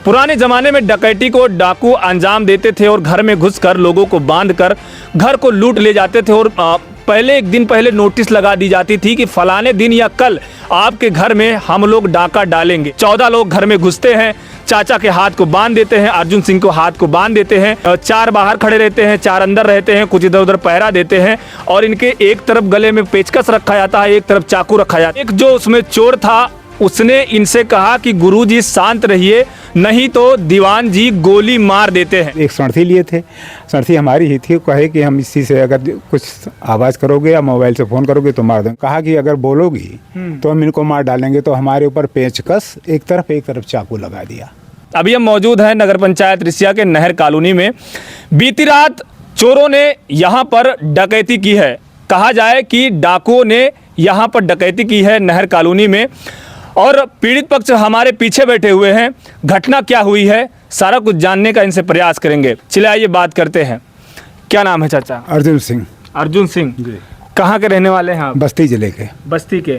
पुराने ज़माने में डकैती को डाकू अंजाम देते थे और घर में घुसकर लोगों को बांधकर घर को लूट ले जाते थे और पहले एक दिन पहले नोटिस लगा दी जाती थी कि फलाने दिन या कल आपके घर में हम लोग डाका डालेंगे। 14 लोग घर में घुसते हैं, चाचा के हाथ को बांध देते हैं, अर्जुन सिंह को हाथ को बांध देते हैं, 4 बाहर खड़े रहते हैं, 4 अंदर रहते हैं, कुछ इधर उधर पहरा देते हैं और इनके एक तरफ गले में पेचकस रखा जाता है, एक तरफ चाकू रखा जाता है। एक जो उसमें चोर था उसने इनसे कहा कि गुरुजी शांत रहिए, नहीं तो दीवान जी गोली मार देते हैं। एक सड़थी लिए थे, सड़थी हमारी ही थी, कहे कि हम इसी से अगर कुछ आवाज़ करोगे या मोबाइल से फ़ोन करोगे तो मार देंगे। कहा कि अगर बोलोगी तो हम इनको मार डालेंगे, तो हमारे ऊपर पेचकस एक तरफ चाकू लगा दिया। अभी हम मौजूद हैं नगर पंचायत रिसिया के नहर कॉलोनी में। बीती रात चोरों ने यहाँ पर डकैती की है। कहा जाए कि डाकुओं ने यहाँ पर डकैती की है नहर कॉलोनी में और पीड़ित पक्ष हमारे पीछे बैठे हुए हैं। घटना क्या हुई है सारा कुछ जानने का इनसे प्रयास करेंगे। चलिए आइए बात करते हैं। क्या नाम है चाचा? अर्जुन सिंह। अर्जुन सिंह जी। कहाँ के रहने वाले हैं आप? बस्ती जिले के। बस्ती के।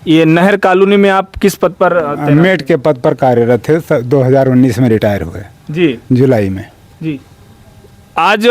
ये नहर कॉलोनी में आप किस पद पर? मेट के पद पर कार्यरत थे। 2019 में रिटायर हुए जी, जुलाई में जी। आज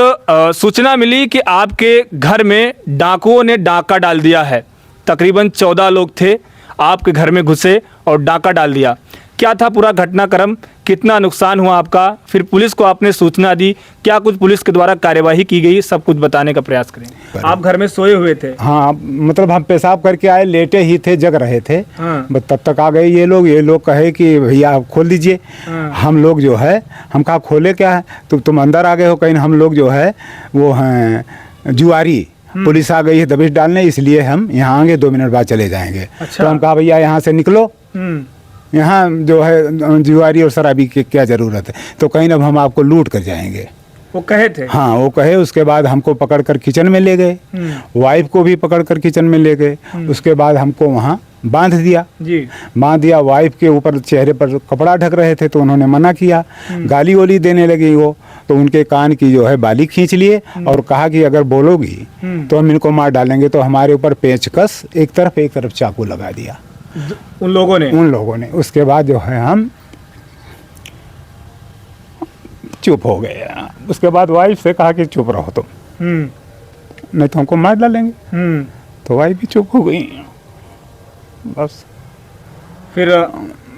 सूचना मिली कि आपके घर में डाकुओं ने डाका डाल दिया है। तकरीबन 14 लोग थे, आपके घर में घुसे और डाका डाल दिया। क्या था पूरा घटनाक्रम? कितना नुकसान हुआ आपका? फिर पुलिस को आपने सूचना दी, क्या कुछ पुलिस के द्वारा कार्यवाही की गई? सब कुछ बताने का प्रयास करेंगे। आप घर में सोए हुए थे? हाँ, मतलब हम पेशाब करके आए, लेटे ही थे, जग रहे थे। हाँ। बस तब तक आ गए ये लोग कहे कि भैया आप खोल दीजिए। हाँ। हम लोग जो है, हम कहा खोले क्या है, तुम अंदर आ गए हो कहीं। हम लोग जो है वो हैं जुआरी, पुलिस आ गई है दबिश डालने, इसलिए हम यहाँ आएंगे, 2 मिनट बाद चले जाएंगे। अच्छा। तो हम कहा भैया यहाँ से निकलो, यहाँ जो है जुआरी और शराबी की क्या ज़रूरत है। तो कहीं अब हम आपको लूट कर जाएंगे, वो कहे थे। हाँ वो कहे। उसके बाद हमको पकड़ कर किचन में ले गए, वाइफ को भी पकड़ कर किचन में ले गए। उसके बाद हमको वहाँ बांध दिया जी। बांध दिया। वाइफ के ऊपर चेहरे पर कपड़ा ढक रहे थे तो उन्होंने मना किया, गाली वाली देने लगी वो। तो उनके कान की जो है बाली खींच लिए और कहा कि अगर बोलोगी तो हम इनको मार डालेंगे। तो हमारे ऊपर पेचकस एक तरफ चाकू लगा दिया उन लोगों ने। उसके बाद जो है हम चुप हो गए। उसके बाद वाइफ से कहा कि चुप रहो तुम, नहीं तो हमको मार डालेंगे। तो वाइफ भी चुप हो गई। बस फिर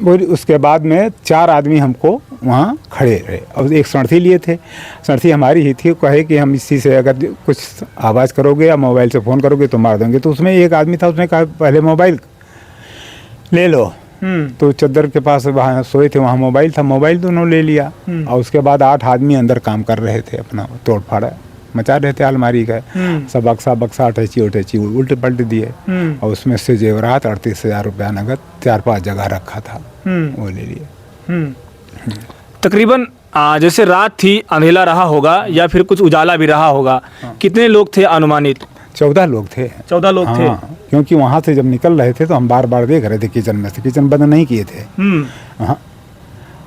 उसके बाद में 4 आदमी हमको वहाँ खड़े रहे और एक सड़थी लिए थे, सड़थी हमारी ही थी। कहे कि हम इसी से अगर कुछ आवाज़ करोगे या मोबाइल से फ़ोन करोगे तो मार देंगे। तो उसमें एक आदमी था, उसने कहा पहले मोबाइल ले लो। तो चद्दर के पास वहाँ सोए थे, वहाँ मोबाइल था, मोबाइल दोनों ले लिया। और उसके बाद 8 आदमी अंदर काम कर रहे थे, अपना तोड़ फाड़ा मचा रहे थे अलमारी का। सब बक्सा अटैची उल्टे पलटे दिए और उसमें से जेवरात 38,000 रुपया नगद 4-5 जगह रखा था, वो ले लिए। तकरीबन जैसे रात थी, अंधेला रहा होगा या फिर कुछ उजाला भी रहा होगा। कितने लोग थे अनुमानित? 14 लोग थे। 14 लोग थे। क्योंकि वहाँ से जब निकल रहे थे तो हम बार देख रहे थे किचन में से, किचन बंद नहीं किए थे। हाँ।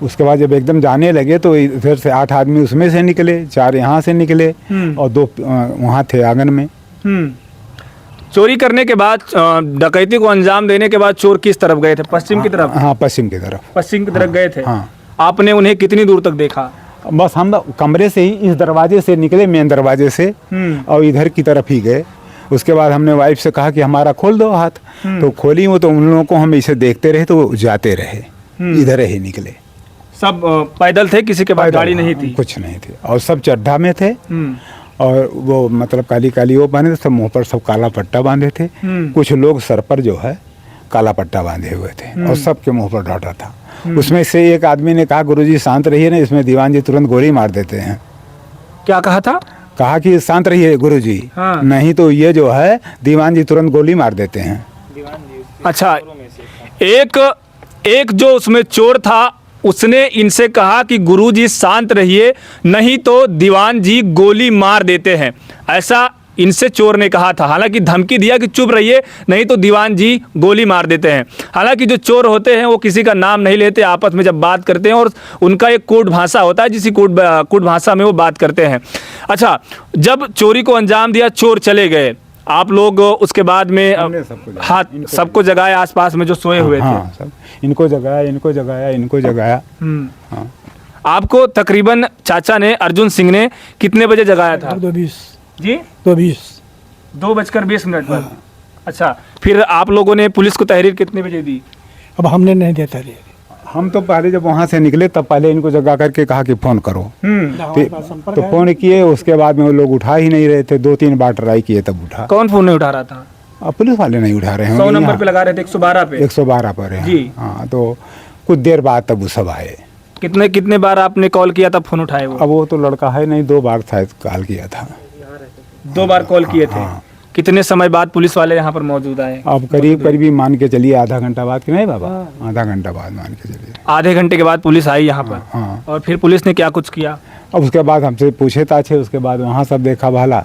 उसके बाद जब एकदम जाने लगे तो इधर से 8 आदमी उसमें से निकले, 4 यहाँ से निकले और 2 वहाँ थे आंगन में। चोरी करने के बाद, डकैती को अंजाम देने के बाद चोर किस तरफ गए थे? पश्चिम की तरफ? हाँ, पश्चिम की तरफ। पश्चिम की तरफ गए थे। हाँ। आपने उन्हें कितनी दूर तक देखा? बस हम कमरे से ही इस दरवाजे से निकले, मेन दरवाजे से, और इधर की तरफ ही गए। उसके बाद हमने वाइफ से कहा कि हमारा खोल दो हाथ। तो खोली वो, तो उन लोगों को हम इसे देखते रहे तो वो जाते रहे, इधर ही निकले। सब पैदल थे? किसी के पास गाड़ी नहीं थी? कुछ नहीं थी और सब चड्ढा में थे। और वो मतलब काली वो बांधे थे, सब मुँह पर सब काला पट्टा बांधे थे। कुछ लोग सर पर जो है काला पट्टा बांधे हुए थे और सबके मुँह पर ढाटा था। उसमें से एक आदमी ने कहा गुरुजी शांत रहिए ना, इसमें दीवान जी तुरंत गोली मार देते हैं। क्या कहा था? कहा कि शांत रहिए गुरुजी, नहीं तो ये जो है दीवान जी तुरंत गोली मार देते हैं। अच्छा, एक जो उसमें चोर था उसने इनसे कहा कि गुरुजी शांत रहिए, नहीं तो दीवान जी गोली मार देते हैं, ऐसा इनसे चोर ने कहा था। हालांकि धमकी दिया कि चुप रहिए नहीं तो दीवान जी गोली मार देते हैं। हालांकि जो चोर होते हैं वो किसी का नाम नहीं लेते, आपस में जब बात करते हैं और उनका एक कोड भाषा होता है, जिसी कोड भाषा में वो बात करते हैं। अच्छा, जब चोरी को अंजाम दिया, चोर चले गए, आप लोग उसके बाद में हाथ सबको जगाया, आसपास में जो सोए हुए थे? सब इनको जगाया, इनको जगाया। हाँ। आपको तकरीबन चाचा ने, अर्जुन सिंह ने कितने बजे जगाया था? 2:20 जी 2:20 2:20 पर। अच्छा, फिर आप लोगों ने पुलिस को तहरीर कितने बजे दी? अब हमने नहीं देता रे। हम तो पहले जब वहाँ से निकले तब पहले इनको जगा करके कहा कि फ़ोन करो। तो फ़ोन किए, उसके बाद में वो लोग उठा ही नहीं रहे थे। 2-3 बार ट्राई किए तब उठा। कौन फोन नहीं उठा रहा था? अब पुलिस वाले नहीं उठा रहे हैं। 100 नंबर पे लगा रहे थे, 112 पे। 112 पर है जी। हाँ, तो कुछ देर बाद तब वो सब आए। कितने बार आपने कॉल किया तब फोन उठाए वो? अब वो तो लड़का है नहीं, 2 बार शायद कॉल किया था। 2 बार कॉल किए थे। हाँ। कितने समय बाद पुलिस वाले यहाँ पर मौजूद आए? अब करीब मान के चलिए आधा घंटा बाद कि नहीं बाबा, आधा घंटा बाद मान के चलिए। आधे घंटे के बाद पुलिस आई यहाँ पर। हाँ। और फिर पुलिस ने क्या कुछ किया? अब उसके बाद हमसे पूछे ताछे, उसके बाद वहाँ सब देखा भाला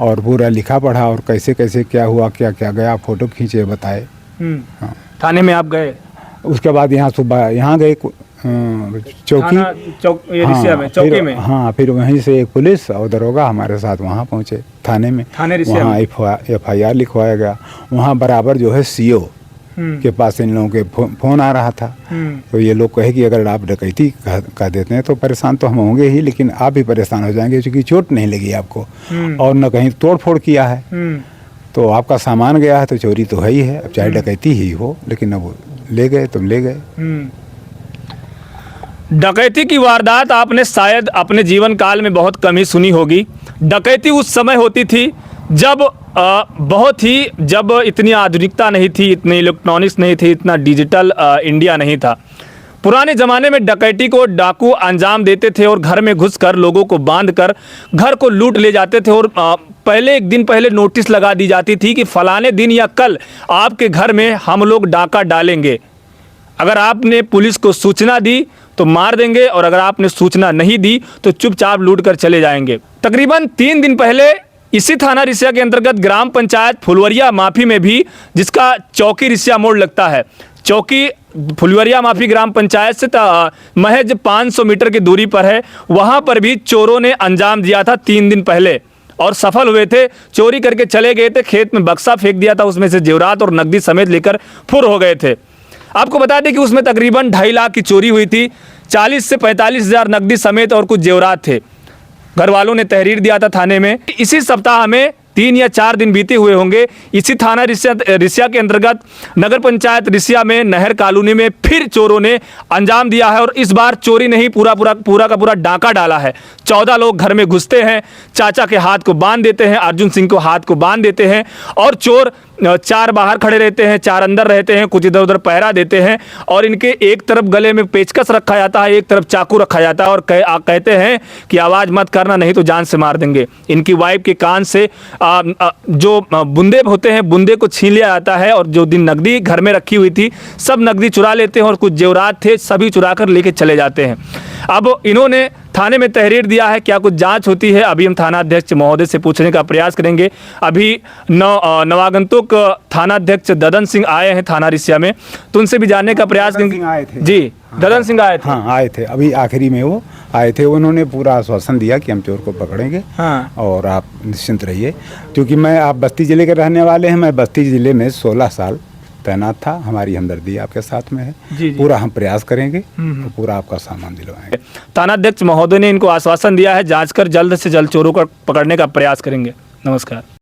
और पूरा लिखा पढ़ा और कैसे कैसे क्या हुआ, क्या क्या गया, फोटो खींचे बताए। हाँ। थाने में आप गए? उसके बाद यहाँ सुबह यहाँ गए चौकी, रिसिया में, चौकी में। हाँ, फिर वहीं से एक पुलिस और दरोगा हमारे साथ वहाँ पहुँचे थाने में। वहाँ FIR लिखवाया गया। वहाँ बराबर जो है CO के पास इन लोगों के फोन आ रहा था। तो ये लोग कहे कि अगर आप डकैती कह देते हैं तो परेशान तो हम होंगे ही, लेकिन आप भी परेशान हो जाएंगे क्योंकि चोट नहीं लगी आपको और न कहीं तोड़ फोड़ किया है। तो आपका सामान गया है तो चोरी तो है ही है, अब चाहे डकैती ही हो, लेकिन अब ले गए, तुम ले गए। डकैती की वारदात आपने शायद अपने जीवन काल में बहुत कम ही सुनी होगी। डकैती उस समय होती थी जब इतनी आधुनिकता नहीं थी, इतनी इलेक्ट्रॉनिक्स नहीं थी, इतना डिजिटल इंडिया नहीं था। पुराने ज़माने में डकैती को डाकू अंजाम देते थे और घर में घुसकर लोगों को बांधकर घर को लूट ले जाते थे। और पहले एक दिन पहले नोटिस लगा दी जाती थी कि फलाने दिन या कल आपके घर में हम लोग डाका डालेंगे। अगर आपने पुलिस को सूचना दी तो मार देंगे और अगर आपने सूचना नहीं दी तो चुपचाप लूट कर चले जाएंगे। तकरीबन 3 दिन पहले इसी थाना रिसिया के अंतर्गत ग्राम पंचायत फुलवरिया माफी में भी, जिसका चौकी रिसिया मोड़ लगता है, चौकी फुलवरिया माफी ग्राम पंचायत से महज 500 मीटर की दूरी पर है, वहां पर भी चोरों ने अंजाम दिया था 3 दिन पहले और सफल हुए थे। चोरी करके चले गए थे, खेत में बक्सा फेंक दिया था, उसमें से जेवरात और नकदी समेत लेकर फुर हो गए थे। आपको बता दें कि उसमें तकरीबन 2.5 लाख की चोरी हुई थी, 40 से 45 हज़ार नकदी समेत और कुछ जेवरात थे। घर वालों ने तहरीर दिया था थाने में। इसी सप्ताह में 3 या 4 दिन बीते हुए होंगे, इसी थाना रिसिया के अंतर्गत नगर पंचायत रिसिया में नहर कॉलोनी में फिर चोरों ने अंजाम दिया है। और इस बार चोरी नहीं, पूरा का पूरा डाका डाला है। 14 लोग घर में घुसते हैं, चाचा के हाथ को बांध देते हैं, अर्जुन सिंह को हाथ को बांध देते हैं और चोर 4 बाहर खड़े रहते हैं, 4 अंदर रहते हैं, कुछ इधर उधर पहरा देते हैं और इनके एक तरफ गले में पेचकस रखा जाता है, एक तरफ चाकू रखा जाता है और कहते हैं कि आवाज़ मत करना नहीं तो जान से मार देंगे। इनकी वाइफ के कान से जो बुंदे होते हैं, बुंदे को छीन लिया जाता है और जो दिन नकदी घर में रखी हुई थी सब नकदी चुरा लेते हैं और कुछ जेवरात थे सभी चुरा कर लेके चले जाते हैं। अब इन्होंने थाने में तहरीर दिया है, क्या कुछ जांच होती है अभी हम थाना अध्यक्ष महोदय से पूछने का प्रयास करेंगे। अभी नवागंतुक थाना अध्यक्ष ददन सिंह आए हैं थाना रिसिया में, तो उनसे भी जानने का प्रयास करेंगे। आए थे जी, ददन सिंह आए थे। हाँ, आए थे, अभी आखिरी में वो आए थे। उन्होंने पूरा आश्वासन दिया कि हम चोर को पकड़ेंगे। हाँ। और आप निश्चिंत रहिए, क्योंकि आप बस्ती ज़िले के रहने वाले हैं, मैं बस्ती ज़िले में 16 साल तैनात था। हमारी हमदर्दी आपके साथ में है। जी। पूरा हम प्रयास करेंगे तो पूरा आपका सामान दिलवाएंगे। थानाध्यक्ष महोदय ने इनको आश्वासन दिया है, जांच कर जल्द से जल्द चोरों को पकड़ने का प्रयास करेंगे। नमस्कार।